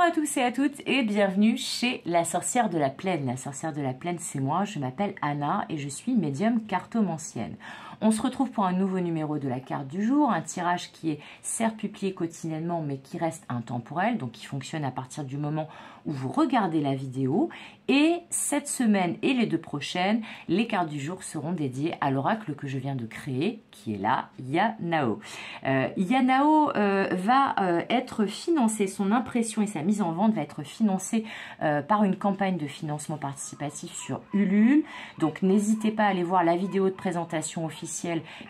à tous et à toutes et bienvenue chez la sorcière de la plaine. La sorcière de la plaine, c'est moi, je m'appelle Anna et je suis médium cartomancienne. On se retrouve pour un nouveau numéro de la carte du jour, un tirage qui est certes publié quotidiennement mais qui reste intemporel, donc qui fonctionne à partir du moment où vous regardez la vidéo. Et cette semaine et les deux prochaines, les cartes du jour seront dédiées à l'oracle que je viens de créer, qui est là, Yanao. Yanao va être financé, son impression et sa mise en vente va être financée par une campagne de financement participatif sur Ulule. Donc n'hésitez pas à aller voir la vidéo de présentation officielle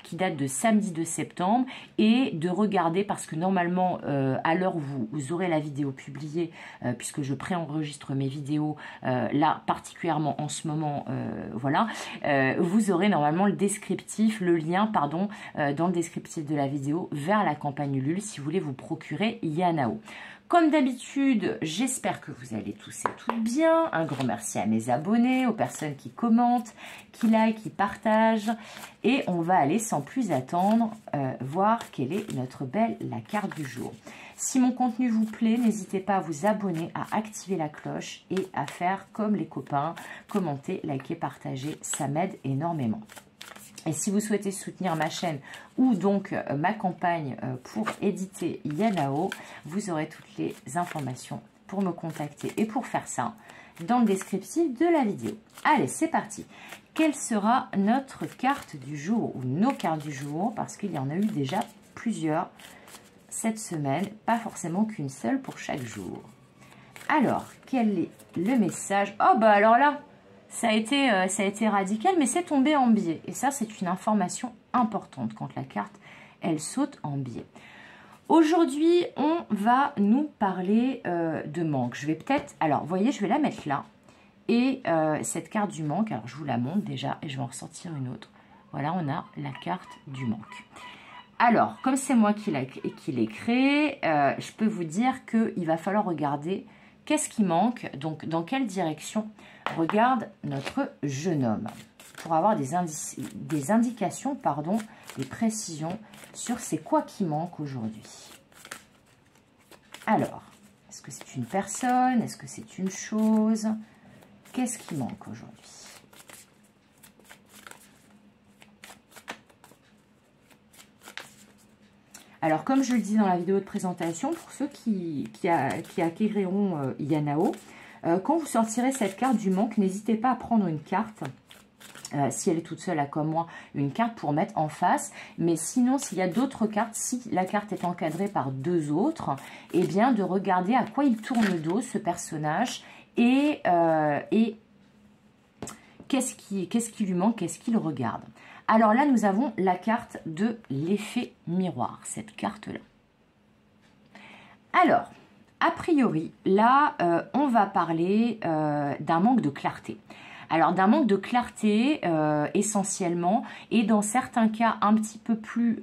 qui date de samedi 2 septembre et de regarder, parce que normalement à l'heure où vous aurez la vidéo publiée, puisque je préenregistre mes vidéos là particulièrement en ce moment, voilà, vous aurez normalement le descriptif, le lien pardon, dans le descriptif de la vidéo vers la campagne Ulule si vous voulez vous procurer Yanao. Comme d'habitude, j'espère que vous allez tous et toutes bien. Un grand merci à mes abonnés, aux personnes qui commentent, qui like, qui partagent. Et on va aller sans plus attendre voir quelle est notre belle la carte du jour. Si mon contenu vous plaît, n'hésitez pas à vous abonner, à activer la cloche et à faire comme les copains, commenter, liker, partager. Ça m'aide énormément. Et si vous souhaitez soutenir ma chaîne ou donc ma campagne pour éditer Yanao, vous aurez toutes les informations pour me contacter et pour faire ça dans le descriptif de la vidéo. Allez, c'est parti. Quelle sera notre carte du jour ou nos cartes du jour? Parce qu'il y en a eu déjà plusieurs cette semaine, pas forcément qu'une seule pour chaque jour. Alors, quel est le message? Oh bah alors là, ça a été radical, mais c'est tombé en biais. Et ça, c'est une information importante quand la carte, elle saute en biais. Aujourd'hui, on va nous parler de manque. Je vais peut-être... Alors, vous voyez, je vais la mettre là. Et cette carte du manque, alors je vous la montre déjà et je vais en ressortir une autre. Voilà, on a la carte du manque. Alors, comme c'est moi qui l'ai créée, je peux vous dire qu'il va falloir regarder qu'est-ce qui manque, donc dans quelle direction regarde notre jeune homme, pour avoir des indications, pardon, des précisions sur c'est quoi qui manque aujourd'hui. Alors, est-ce que c'est une personne? Est-ce que c'est une chose? Qu'est-ce qui manque aujourd'hui? Alors, comme je le dis dans la vidéo de présentation, pour ceux qui acquériront Yanao, quand vous sortirez cette carte du manque, n'hésitez pas à prendre une carte, si elle est toute seule, là, comme moi, une carte pour mettre en face. Mais sinon, s'il y a d'autres cartes, si la carte est encadrée par deux autres, eh bien, de regarder à quoi il tourne le dos, ce personnage, et qu'est-ce qui lui manque, qu'est-ce qu'il regarde. Alors là, nous avons la carte de l'effet miroir, cette carte-là. Alors, a priori, là, on va parler d'un manque de clarté. Alors, d'un manque de clarté, essentiellement, et dans certains cas un petit peu plus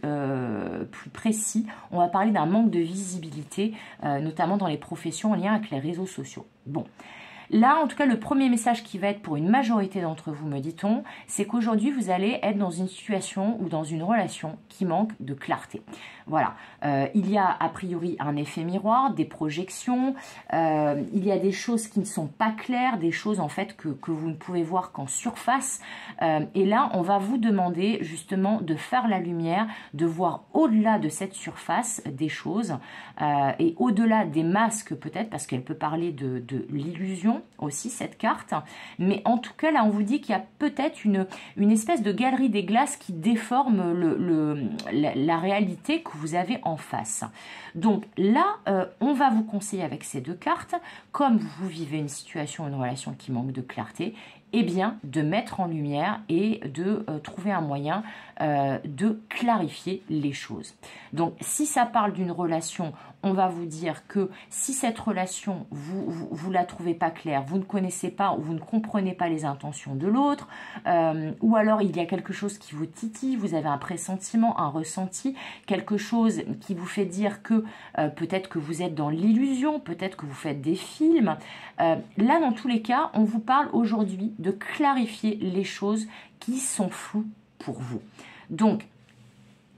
précis, on va parler d'un manque de visibilité, notamment dans les professions en lien avec les réseaux sociaux. Bon. Là, en tout cas, le premier message qui va être pour une majorité d'entre vous, me dit-on, c'est qu'aujourd'hui, vous allez être dans une situation ou dans une relation qui manque de clarté. Voilà. Il y a a priori un effet miroir, des projections, il y a des choses qui ne sont pas claires, des choses en fait que vous ne pouvez voir qu'en surface. Et là, on va vous demander justement de faire la lumière, de voir au-delà de cette surface des choses et au-delà des masques peut-être, parce qu'elle peut parler de l'illusion aussi, cette carte. Mais en tout cas, là, on vous dit qu'il y a peut-être une espèce de galerie des glaces qui déforme la réalité que vous avez en face. Donc là, on va vous conseiller avec ces deux cartes, comme vous vivez une situation, une relation qui manque de clarté, eh bien, de mettre en lumière et de trouver un moyen de clarifier les choses. Donc, si ça parle d'une relation, on va vous dire que si cette relation, vous la trouvez pas claire, vous ne connaissez pas ou vous ne comprenez pas les intentions de l'autre, ou alors il y a quelque chose qui vous titille, vous avez un pressentiment, un ressenti, quelque chose qui vous fait dire que peut-être que vous êtes dans l'illusion, peut-être que vous faites des films. Là, dans tous les cas, on vous parle aujourd'hui de clarifier les choses qui sont floues pour vous. Donc,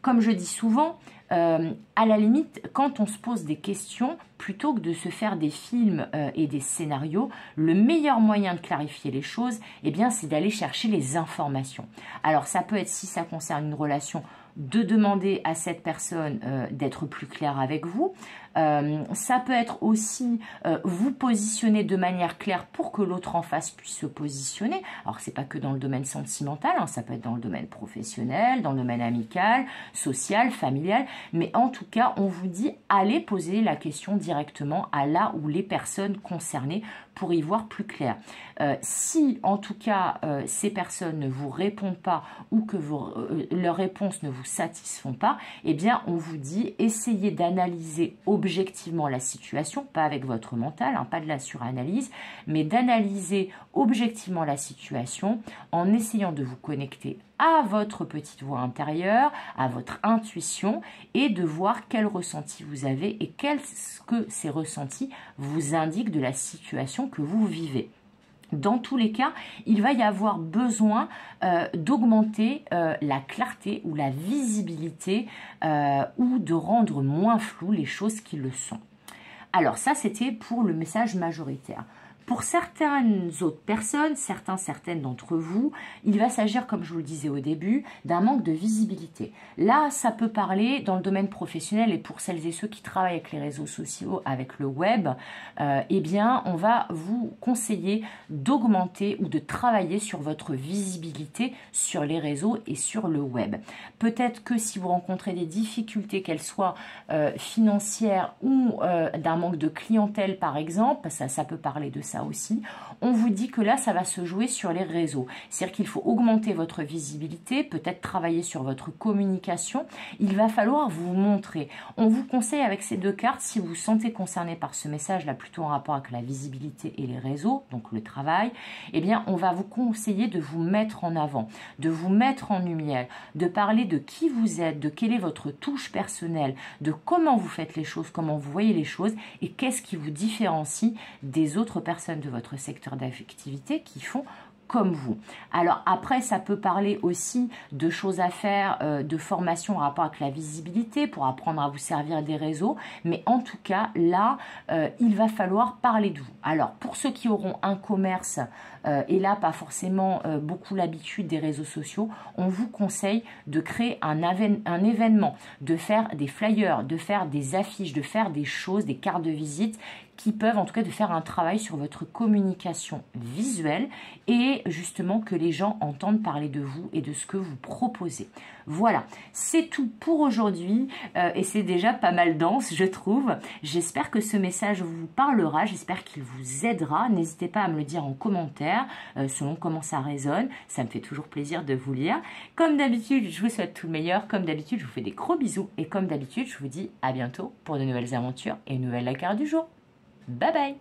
Comme je dis souvent, à la limite, quand on se pose des questions, plutôt que de se faire des films et des scénarios, le meilleur moyen de clarifier les choses, eh bien, c'est d'aller chercher les informations. Alors, ça peut être, si ça concerne une relation, de demander à cette personne d'être plus claire avec vous. Ça peut être aussi vous positionner de manière claire pour que l'autre en face puisse se positionner. Alors, c'est pas que dans le domaine sentimental, hein, ça peut être dans le domaine professionnel, dans le domaine amical, social, familial, mais en tout cas, on vous dit, allez poser la question directement à là où les personnes concernées pour y voir plus clair. Si, en tout cas, ces personnes ne vous répondent pas ou que leurs réponses ne vous satisfont pas, eh bien, on vous dit, essayez d'analyser objectivement la situation, pas avec votre mental, hein, pas de la suranalyse, mais d'analyser objectivement la situation en essayant de vous connecter à votre petite voix intérieure, à votre intuition et de voir quel ressenti vous avez et qu'est-ce que ces ressentis vous indiquent de la situation que vous vivez. Dans tous les cas, il va y avoir besoin d'augmenter la clarté ou la visibilité ou de rendre moins floues les choses qui le sont. Alors ça, c'était pour le message majoritaire. Pour certaines autres personnes, certaines d'entre vous, il va s'agir, comme je vous le disais au début, d'un manque de visibilité. Là, ça peut parler dans le domaine professionnel et pour celles et ceux qui travaillent avec les réseaux sociaux, avec le web, eh bien, on va vous conseiller d'augmenter ou de travailler sur votre visibilité sur les réseaux et sur le web. Peut-être que si vous rencontrez des difficultés, qu'elles soient financières ou d'un manque de clientèle, par exemple, ça peut parler de ça aussi, on vous dit que là, ça va se jouer sur les réseaux. C'est-à-dire qu'il faut augmenter votre visibilité, peut-être travailler sur votre communication. Il va falloir vous montrer. On vous conseille avec ces deux cartes, si vous vous sentez concerné par ce message-là, plutôt en rapport avec la visibilité et les réseaux, donc le travail, eh bien, on va vous conseiller de vous mettre en avant, de vous mettre en lumière, de parler de qui vous êtes, de quelle est votre touche personnelle, de comment vous faites les choses, comment vous voyez les choses et qu'est-ce qui vous différencie des autres personnes de votre secteur d'activité qui font comme vous. Alors après, ça peut parler aussi de choses à faire, de formation en rapport avec la visibilité pour apprendre à vous servir des réseaux. Mais en tout cas, là, il va falloir parler de vous. Alors, pour ceux qui auront un commerce et là, pas forcément beaucoup l'habitude des réseaux sociaux, on vous conseille de créer un événement, de faire des flyers, de faire des affiches, de faire des choses, des cartes de visite qui peuvent en tout cas de faire un travail sur votre communication visuelle et justement que les gens entendent parler de vous et de ce que vous proposez. Voilà, c'est tout pour aujourd'hui et c'est déjà pas mal dense, je trouve. J'espère que ce message vous parlera, j'espère qu'il vous aidera. N'hésitez pas à me le dire en commentaire selon comment ça résonne. Ça me fait toujours plaisir de vous lire. Comme d'habitude, je vous souhaite tout le meilleur. Comme d'habitude, je vous fais des gros bisous et comme d'habitude, je vous dis à bientôt pour de nouvelles aventures et une nouvelle la carte du jour. Bye bye!